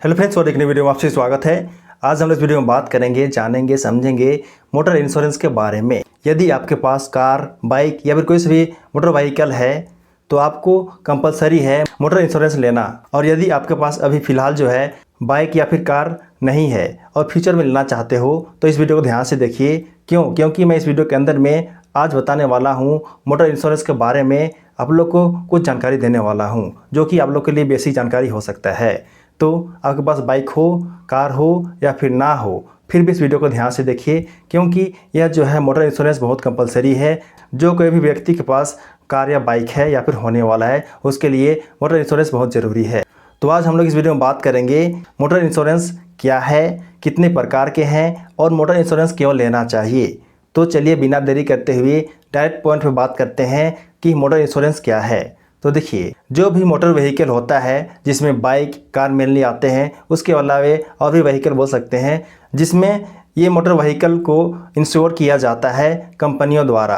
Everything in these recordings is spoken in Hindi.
हेलो फ्रेंड्स, और एक नई वीडियो में आपसे स्वागत है। आज हम इस वीडियो में बात करेंगे, जानेंगे, समझेंगे मोटर इंश्योरेंस के बारे में। यदि आपके पास कार, बाइक या फिर कोई सी भी मोटर व्हीकल है तो आपको कंपलसरी है मोटर इंश्योरेंस लेना। और यदि आपके पास अभी फ़िलहाल जो है बाइक या फिर कार नहीं है और फ्यूचर में लेना चाहते हो तो इस वीडियो को ध्यान से देखिए। क्योंकि मैं इस वीडियो के अंदर में आज बताने वाला हूँ मोटर इंश्योरेंस के बारे में, आप लोग को कुछ जानकारी देने वाला हूँ जो कि आप लोग के लिए बेसिक जानकारी हो सकता है। तो आपके पास बाइक हो, कार हो या फिर ना हो, फिर भी इस वीडियो को ध्यान से देखिए, क्योंकि यह जो है मोटर इंश्योरेंस बहुत कंपलसरी है। जो कोई भी व्यक्ति के पास कार या बाइक है या फिर होने वाला है उसके लिए मोटर इंश्योरेंस बहुत ज़रूरी है। तो आज हम लोग इस वीडियो में बात करेंगे मोटर इंश्योरेंस क्या है, कितने प्रकार के हैं और मोटर इंश्योरेंस क्यों लेना चाहिए। तो चलिए बिना देरी करते हुए डायरेक्ट पॉइंट पे बात करते हैं कि मोटर इंश्योरेंस क्या है। तो देखिए, जो भी मोटर व्हीकल होता है जिसमें बाइक, कार मेनली आते हैं, उसके अलावे और भी व्हीकल बोल सकते हैं जिसमें ये मोटर व्हीकल को इंश्योर किया जाता है कंपनियों द्वारा।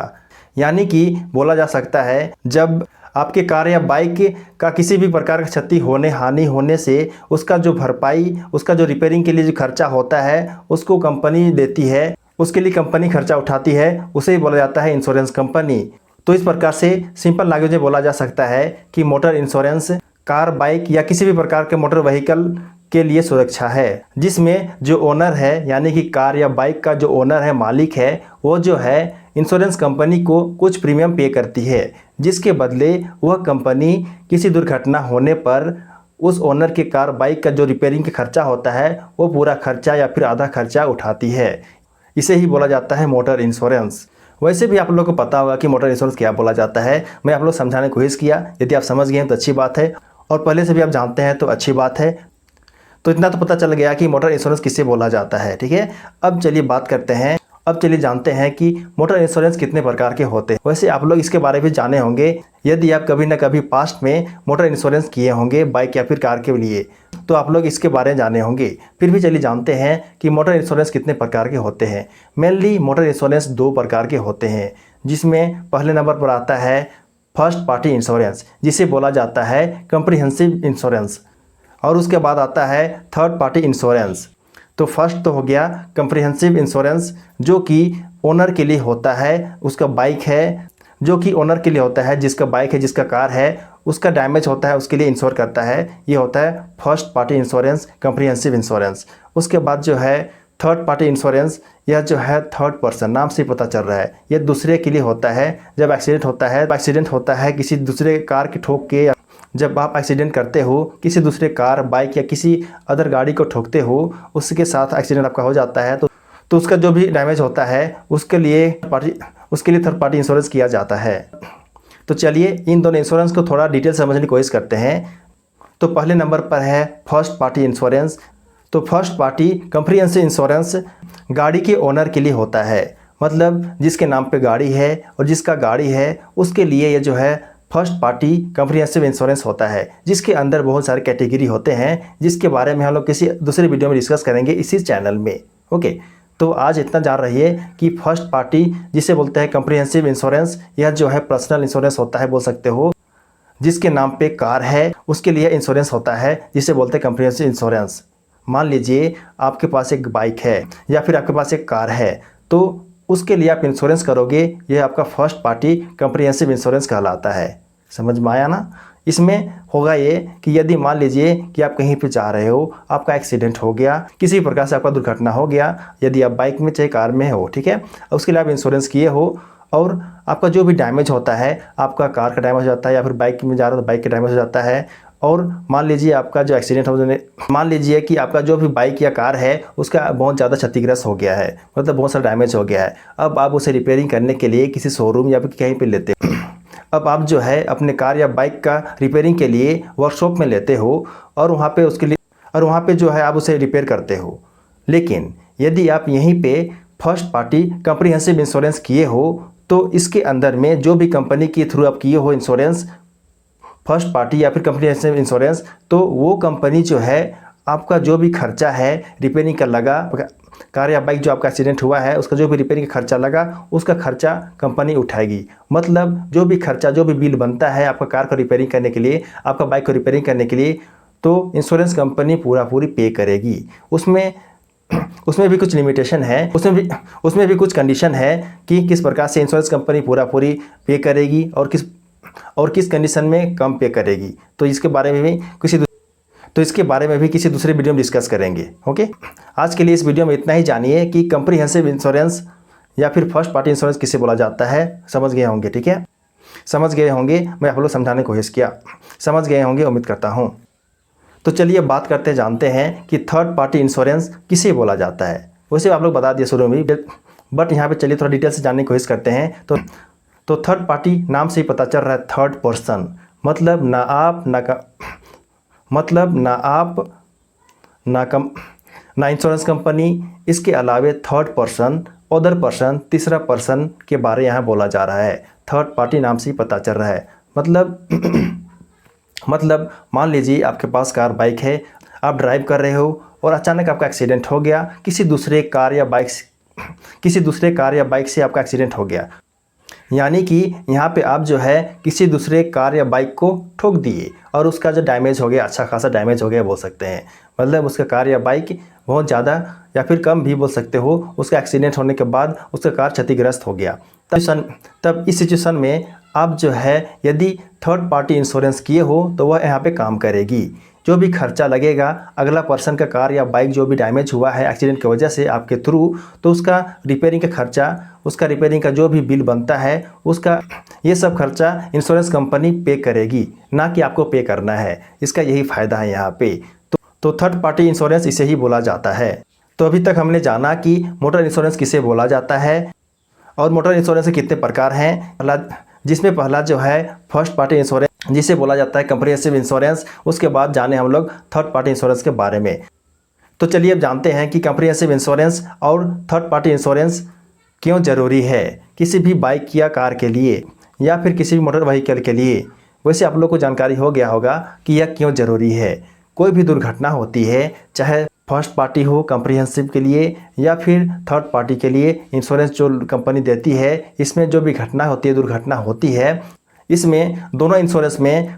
यानी कि बोला जा सकता है जब आपके कार या बाइक का किसी भी प्रकार का क्षति होने, हानि होने से उसका जो भरपाई, उसका जो रिपेयरिंग के लिए जो खर्चा होता है उसको कंपनी देती है, उसके लिए कंपनी खर्चा उठाती है, उसे ही बोला जाता है इंश्योरेंस कंपनी। तो इस प्रकार से सिंपल लैंग्वेज में बोला जा सकता है कि मोटर इंश्योरेंस कार, बाइक या किसी भी प्रकार के मोटर व्हीकल के लिए सुरक्षा है, जिसमें जो ओनर है यानी कि कार या बाइक का जो ओनर है, मालिक है, वो जो है इंश्योरेंस कंपनी को कुछ प्रीमियम पे करती है, जिसके बदले वह कंपनी किसी दुर्घटना होने पर उस ओनर के कार, बाइक का जो रिपेयरिंग का खर्चा होता है वो पूरा खर्चा या फिर आधा खर्चा उठाती है। इसे ही बोला जाता है मोटर इंश्योरेंस। वैसे भी आप लोगों को पता होगा कि मोटर इंश्योरेंस क्या बोला जाता है। मैं आप लोग समझाने की कोशिश किया, यदि आप समझ गए हैं तो अच्छी बात है, और पहले से भी आप जानते हैं तो अच्छी बात है। तो इतना तो पता चल गया कि मोटर इंश्योरेंस किससे बोला जाता है, ठीक है। अब चलिए बात करते हैं, अब चलिए जानते हैं कि मोटर इंश्योरेंस कितने प्रकार के होते हैं। वैसे आप लोग इसके बारे में जाने होंगे यदि आप कभी ना कभी पास्ट में मोटर इंश्योरेंस किए होंगे बाइक या फिर कार के लिए, तो आप लोग इसके बारे में जाने होंगे। फिर भी चलिए जानते हैं कि मोटर इंश्योरेंस कितने प्रकार के होते हैं। मेनली मोटर इंश्योरेंस दो प्रकार के होते हैं, जिसमें पहले नंबर पर आता है फर्स्ट पार्टी इंश्योरेंस, जिसे बोला जाता है कम्प्रिहेंसिव इंश्योरेंस, और उसके बाद आता है थर्ड पार्टी इंश्योरेंस। तो फर्स्ट तो हो गया कम्प्रिहेंसिव इंश्योरेंस, जो कि ओनर के लिए होता है, उसका बाइक है जो कि ओनर के लिए होता है, जिसका बाइक है, जिसका कार है, उसका डैमेज होता है उसके लिए इंश्योर करता है। ये होता है first party insurance, comprehensive insurance. उसके बाद जो है थर्ड पार्टी इंश्योरेंस, यह जो है थर्ड पर्सन, नाम से पता चल रहा है, यह दूसरे के लिए होता है। जब एक्सीडेंट होता है किसी दूसरे कार की ठोक के, जब आप एक्सीडेंट करते हो किसी दूसरे कार, बाइक या किसी अदर गाड़ी को ठोकते हो, उसके साथ एक्सीडेंट आपका हो जाता है, तो उसका जो भी डैमेज होता है उसके लिए थर्ड पार्टी इंश्योरेंस किया जाता है। तो चलिए इन दोनों इंश्योरेंस को थोड़ा डिटेल समझने की कोशिश करते हैं। तो पहले नंबर पर है फर्स्ट पार्टी इंश्योरेंस। तो फर्स्ट पार्टी कम्प्रिहेंसिव इंश्योरेंस गाड़ी के ओनर के लिए होता है, मतलब जिसके नाम पे गाड़ी है और जिसका गाड़ी है उसके लिए ये जो है फर्स्ट पार्टी कम्प्रिहेंसिव इंश्योरेंस होता है, जिसके अंदर बहुत सारे कैटेगरी होते हैं, जिसके बारे में हम लोग किसी दूसरे वीडियो में डिस्कस करेंगे इसी चैनल में। ओके, तो आज इतना जान रहिए कि फर्स्ट पार्टी जिसे बोलते हैं कम्प्रिहेंसिव इंश्योरेंस, यह जो है पर्सनल इंश्योरेंस होता है, बोल सकते हो। जिसके नाम पे कार है उसके लिए इंश्योरेंस होता है, जिसे बोलते हैं कम्प्रिहेंसिव इंश्योरेंस। मान लीजिए आपके पास एक बाइक है या फिर आपके पास एक कार है, तो उसके लिए आप इंश्योरेंस करोगे, यह आपका फर्स्ट पार्टी कम्प्रिहेंसिव इंश्योरेंस कहलाता है। समझ में आया ना। इसमें होगा ये कि यदि मान लीजिए कि आप कहीं पे जा रहे हो, आपका एक्सीडेंट हो गया, किसी प्रकार से आपका दुर्घटना हो गया, यदि आप बाइक में चाहे कार में हो, ठीक है, उसके लिए आप इंश्योरेंस किए हो, और आपका जो भी डैमेज होता है, आपका कार का डैमेज हो जाता है या फिर बाइक में जा रहे हो तो बाइक का डैमेज हो जाता है, और मान लीजिए आपका जो एक्सीडेंट हो, मान लीजिए कि आपका जो भी बाइक या कार है उसका बहुत ज़्यादा क्षतिग्रस्त हो गया है, मतलब बहुत सारा डैमेज हो गया है। अब आप उसे रिपेयरिंग करने के लिए किसी शोरूम या फिर कहीं पर लेते हो। अब आप जो है अपने कार या बाइक का रिपेयरिंग के लिए वर्कशॉप में लेते हो और वहाँ पे जो है आप उसे रिपेयर करते हो। लेकिन यदि आप यहीं पे फर्स्ट पार्टी कम्प्रिहेंसिव इंश्योरेंस किए हो, तो इसके अंदर में जो भी कंपनी के थ्रू आप किए हो इंश्योरेंस, फर्स्ट पार्टी या फिर कम्प्रिहेंसिव इंश्योरेंस, तो वो कंपनी जो है आपका जो भी खर्चा है रिपेयरिंग का लगा, कार या बाइक जो आपका एक्सीडेंट हुआ है उसका जो भी रिपेयरिंग का खर्चा लगा उसका खर्चा कंपनी उठाएगी। मतलब जो भी खर्चा, जो भी बिल बनता है आपका कार को रिपेयरिंग करने के लिए, आपका बाइक को रिपेयरिंग करने के लिए, तो इंश्योरेंस कंपनी पूरा पूरी पे करेगी। उसमें भी कुछ लिमिटेशन है, उसमें भी कुछ कंडीशन है कि किस प्रकार से इंश्योरेंस कंपनी पूरा पूरी पे करेगी और किस कंडीशन में कम पे करेगी। तो इसके बारे में भी किसी दूसरे वीडियो में डिस्कस करेंगे। ओके, आज के लिए इस वीडियो में इतना ही। जानिए कि कम्प्रीहेंसिव इंश्योरेंस या फिर फर्स्ट पार्टी इंश्योरेंस किसे बोला जाता है। समझ गए होंगे, ठीक है, समझ गए होंगे। मैं आप लोग समझाने की कोशिश किया, समझ गए होंगे उम्मीद करता हूँ। तो चलिए बात करते जानते हैं कि थर्ड पार्टी इंश्योरेंस किसे बोला जाता है। वैसे आप लोग बता दिए शुरू में, बट यहाँ पे चलिए थोड़ा डिटेल से जानने की कोशिश करते हैं। तो थर्ड पार्टी नाम से ही पता चल रहा है, थर्ड पर्सन, मतलब ना इंश्योरेंस कंपनी, इसके अलावे थर्ड पर्सन, अदर पर्सन, तीसरा पर्सन के बारे यहाँ बोला जा रहा है। थर्ड पार्टी नाम से ही पता चल रहा है। मतलब मान लीजिए आपके पास कार बाइक है, आप ड्राइव कर रहे हो और अचानक आपका एक्सीडेंट हो गया, किसी दूसरे कार या बाइक से आपका एक्सीडेंट हो गया। यानी कि यहाँ पे आप जो है किसी दूसरे कार या बाइक को ठोक दिए और उसका जो डैमेज हो गया, अच्छा खासा डैमेज हो गया बोल सकते हैं। मतलब उसका कार या बाइक बहुत ज़्यादा या फिर कम भी बोल सकते हो, उसका एक्सीडेंट होने के बाद उसका कार क्षतिग्रस्त हो गया। तब इस सिचुएशन में आप जो है यदि थर्ड पार्टी इंश्योरेंस किए हो तो वह यहाँ पे काम करेगी। जो भी खर्चा लगेगा, अगला पर्सन का कार या बाइक जो भी डैमेज हुआ है एक्सीडेंट की वजह से आपके थ्रू, तो उसका रिपेयरिंग का खर्चा, उसका रिपेयरिंग का जो भी बिल बनता है, उसका ये सब खर्चा इंश्योरेंस कंपनी पे करेगी, ना कि आपको पे करना है। इसका यही फ़ायदा है यहाँ पे। तो थर्ड पार्टी इंश्योरेंस इसे ही बोला जाता है। तो अभी तक हमने जाना कि मोटर इंश्योरेंस किसे बोला जाता है और मोटर इंश्योरेंस के कितने प्रकार हैं। जिसमें पहला जो है फर्स्ट पार्टी इंश्योरेंस, जिसे बोला जाता है कम्प्रिहेंसिव इंश्योरेंस। उसके बाद जाने हम लोग थर्ड पार्टी इंश्योरेंस के बारे में। तो चलिए अब जानते हैं कि कम्प्रिहेंसिव इंश्योरेंस और थर्ड पार्टी इंश्योरेंस क्यों ज़रूरी है किसी भी बाइक या कार के लिए या फिर किसी भी मोटर व्हीकल के लिए। वैसे आप लोग को जानकारी हो गया होगा कि यह क्यों ज़रूरी है। कोई भी दुर्घटना होती है, चाहे फर्स्ट पार्टी हो कम्प्रिहेंसिव के लिए या फिर थर्ड पार्टी के लिए, इंश्योरेंस जो कंपनी देती है, इसमें जो भी घटना होती है, दुर्घटना होती है, इसमें दोनों इंश्योरेंस में,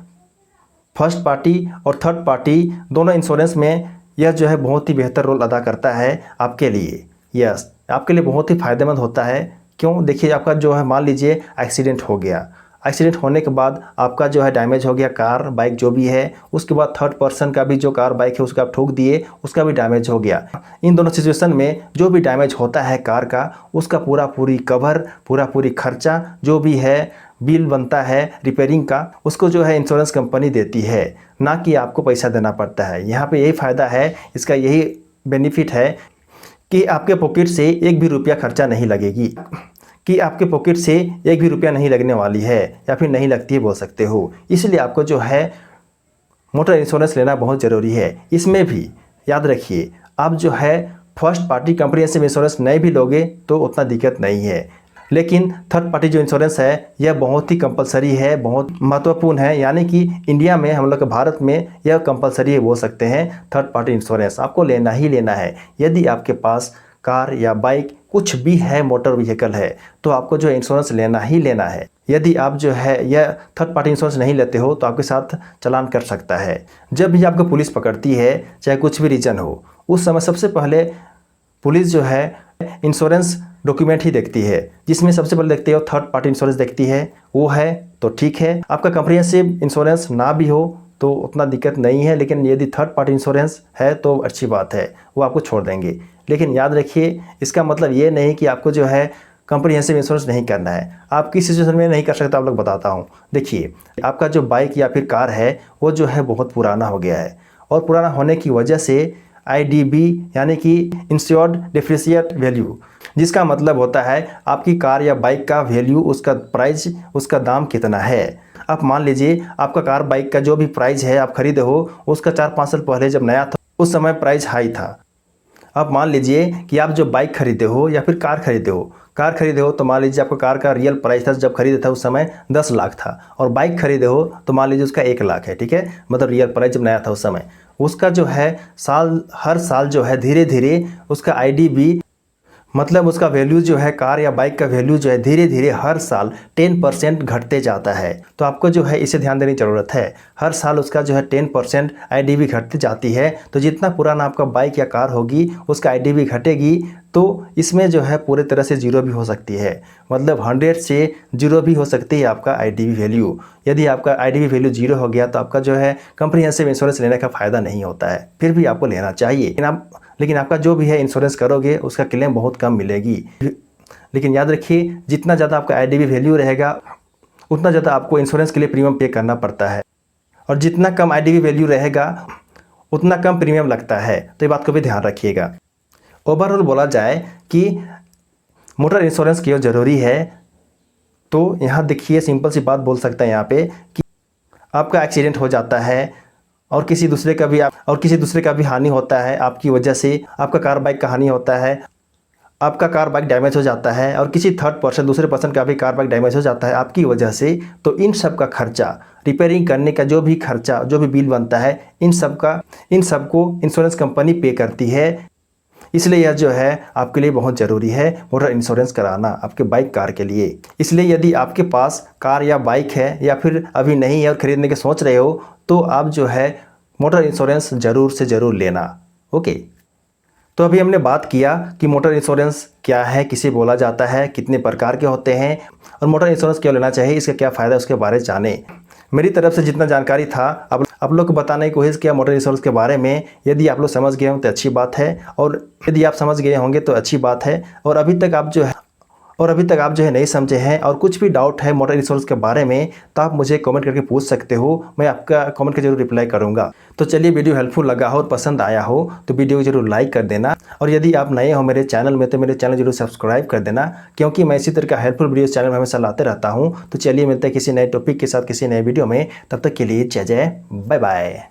फर्स्ट पार्टी और थर्ड पार्टी दोनों इंश्योरेंस में यह जो है बहुत ही बेहतर रोल अदा करता है आपके लिए। यस, आपके लिए बहुत ही फ़ायदेमंद होता है। क्यों? देखिए, आपका जो है मान लीजिए एक्सीडेंट हो गया, एक्सीडेंट होने के बाद आपका जो है डैमेज हो गया कार बाइक जो भी है, उसके बाद थर्ड पर्सन का भी जो कार बाइक है उसका आप ठोक दिए, उसका भी डैमेज हो गया। इन दोनों सिचुएशन में जो भी डैमेज होता है कार का, उसका पूरा पूरी खर्चा जो भी है, बिल बनता है रिपेयरिंग का, उसको जो है इंश्योरेंस कंपनी देती है, ना कि आपको पैसा देना पड़ता है। यहाँ पे यही फ़ायदा है, इसका यही बेनिफिट है कि आपके पॉकेट से एक भी रुपया खर्चा नहीं लगेगी, कि आपके पॉकेट से एक भी रुपया नहीं लगने वाली है या फिर नहीं लगती है बोल सकते हो। इसलिए आपको जो है मोटर इंश्योरेंस लेना बहुत ज़रूरी है। इसमें भी याद रखिए, आप जो है फर्स्ट पार्टी कम्प्रिहेंसिव इंश्योरेंस नहीं भी लोगे तो उतना दिक्कत नहीं है, लेकिन थर्ड पार्टी जो इंश्योरेंस है यह बहुत ही कंपलसरी है, बहुत महत्वपूर्ण है। यानी कि इंडिया में, हम लोग के भारत में यह कंपलसरी है बोल सकते हैं। थर्ड पार्टी इंश्योरेंस आपको लेना ही लेना है। यदि आपके पास कार या बाइक कुछ भी है, मोटर व्हीकल है, तो आपको जो इंश्योरेंस लेना ही लेना है। यदि आप जो है यह थर्ड पार्टी इंश्योरेंस नहीं लेते हो तो आपके साथ चालान कर सकता है। जब भी आपको पुलिस पकड़ती है, चाहे कुछ भी रीज़न हो, उस समय सबसे पहले पुलिस जो है इंश्योरेंस डॉक्यूमेंट ही देखती है। जिसमें सबसे पहले देखते हो थर्ड पार्टी इंश्योरेंस देखती है, वो है तो ठीक है। आपका कम्प्रिहेंसिव इंश्योरेंस ना भी हो तो उतना दिक्कत नहीं है, लेकिन यदि थर्ड पार्टी इंश्योरेंस है तो अच्छी बात है, वो आपको छोड़ देंगे। लेकिन याद रखिए, इसका मतलब ये नहीं कि आपको जो है कम्प्रिहेंसिव इंश्योरेंस नहीं करना है। आप किस सिचुएशन में नहीं कर सकते, आप लोग बताता हूँ। देखिए, आपका जो बाइक या फिर कार है वो जो है बहुत पुराना हो गया है, और पुराना होने की वजह से IDV यानी कि इंश्योर्ड डेप्रिसिएट वैल्यू, जिसका मतलब होता है आपकी कार या बाइक का वैल्यू, उसका प्राइस, उसका दाम कितना है। आप मान लीजिए आपका कार बाइक का जो भी प्राइस है आप खरीदे हो, उसका 4-5 साल पहले जब नया था उस समय प्राइस हाई था। अब मान लीजिए कि आप जो बाइक खरीदे हो या फिर कार खरीदे हो तो मान लीजिए आपका कार का रियल प्राइस था जब खरीदे था उस समय 10 लाख था, और बाइक खरीदे हो तो मान लीजिए उसका 1 लाख है, ठीक है। मतलब रियल प्राइस जब नया था उस समय, उसका जो है हर साल जो है धीरे धीरे उसका IDV मतलब उसका वैल्यू जो है, कार या बाइक का वैल्यू जो है धीरे धीरे हर साल 10% घटते जाता है। तो आपको जो है इसे ध्यान देने की ज़रूरत है। हर साल उसका जो है 10% IDV घटती जाती है। तो जितना पुराना आपका बाइक या कार होगी उसका IDV घटेगी, तो इसमें जो है पूरे तरह से जीरो भी हो सकती है। मतलब 100 से जीरो भी हो सकती है आपका IDV वैल्यू। यदि आपका IDV वैल्यू जीरो हो गया तो आपका जो है कंप्रिहेंसिव इंश्योरेंस लेने का फ़ायदा नहीं होता है। फिर भी आपको लेना चाहिए, लेकिन आपका जो भी है इंश्योरेंस करोगे उसका क्लेम बहुत कम मिलेगी। लेकिन याद रखिए, जितना ज़्यादा आपका IDV वैल्यू रहेगा उतना ज़्यादा आपको इंश्योरेंस के लिए प्रीमियम पे करना पड़ता है, और जितना कम IDV वैल्यू रहेगा उतना कम प्रीमियम लगता है। तो ये बात को भी ध्यान रखिएगा। ओवरऑल बोला जाए कि मोटर इंश्योरेंस क्यों ज़रूरी है, तो यहाँ देखिए सिंपल सी बात बोल सकते हैं यहाँ पे कि आपका एक्सीडेंट हो जाता है और किसी दूसरे का भी हानि होता है आपकी वजह से। आपका कार बाइक का हानि होता है, आपका कार बाइक डैमेज हो जाता है, और किसी थर्ड पर्सन, दूसरे पर्सन का भी कार बाइक डैमेज हो जाता है आपकी वजह से। तो इन सब का खर्चा, रिपेयरिंग करने का जो भी खर्चा, जो भी बिल बनता है, इन सब को इंश्योरेंस कंपनी पे करती है। इसलिए यह जो है आपके लिए बहुत ज़रूरी है मोटर इंश्योरेंस कराना आपके बाइक कार के लिए। इसलिए यदि आपके पास कार या बाइक है या फिर अभी नहीं है और ख़रीदने के सोच रहे हो, तो आप जो है मोटर इंश्योरेंस ज़रूर से ज़रूर लेना। ओके, तो अभी हमने बात किया कि मोटर इंश्योरेंस क्या है, किसे बोला जाता है, कितने प्रकार के होते हैं, और मोटर इंश्योरेंस क्यों लेना चाहिए, इसका क्या फ़ायदा है, उसके बारे में जाने। मेरी तरफ से जितना जानकारी था अब आप लोग को बताने की कोशिश किया मोटर इंश्योरेंस के बारे में। यदि आप लोग समझ गए हो तो अच्छी बात है, और यदि आप समझ गए होंगे तो अच्छी बात है। और अभी तक आप जो है नहीं समझे हैं और कुछ भी डाउट है मोटर इंश्योरेंस के बारे में, तो आप मुझे कमेंट करके पूछ सकते हो। मैं आपका कमेंट का जरूर रिप्लाई करूंगा। तो चलिए, वीडियो हेल्पफुल लगा हो और पसंद आया हो तो वीडियो को जरूर लाइक कर देना, और यदि आप नए हो मेरे चैनल में तो मेरे चैनल जरूर सब्सक्राइब कर देना, क्योंकि मैं इसी तरह का हेल्पफुल वीडियो चैनल में हमेशा लाते रहता हूँ। तो चलिए, मिलते हैं किसी नए टॉपिक के साथ किसी नए वीडियो में। तब तक के लिए जय जय, बाय बाय।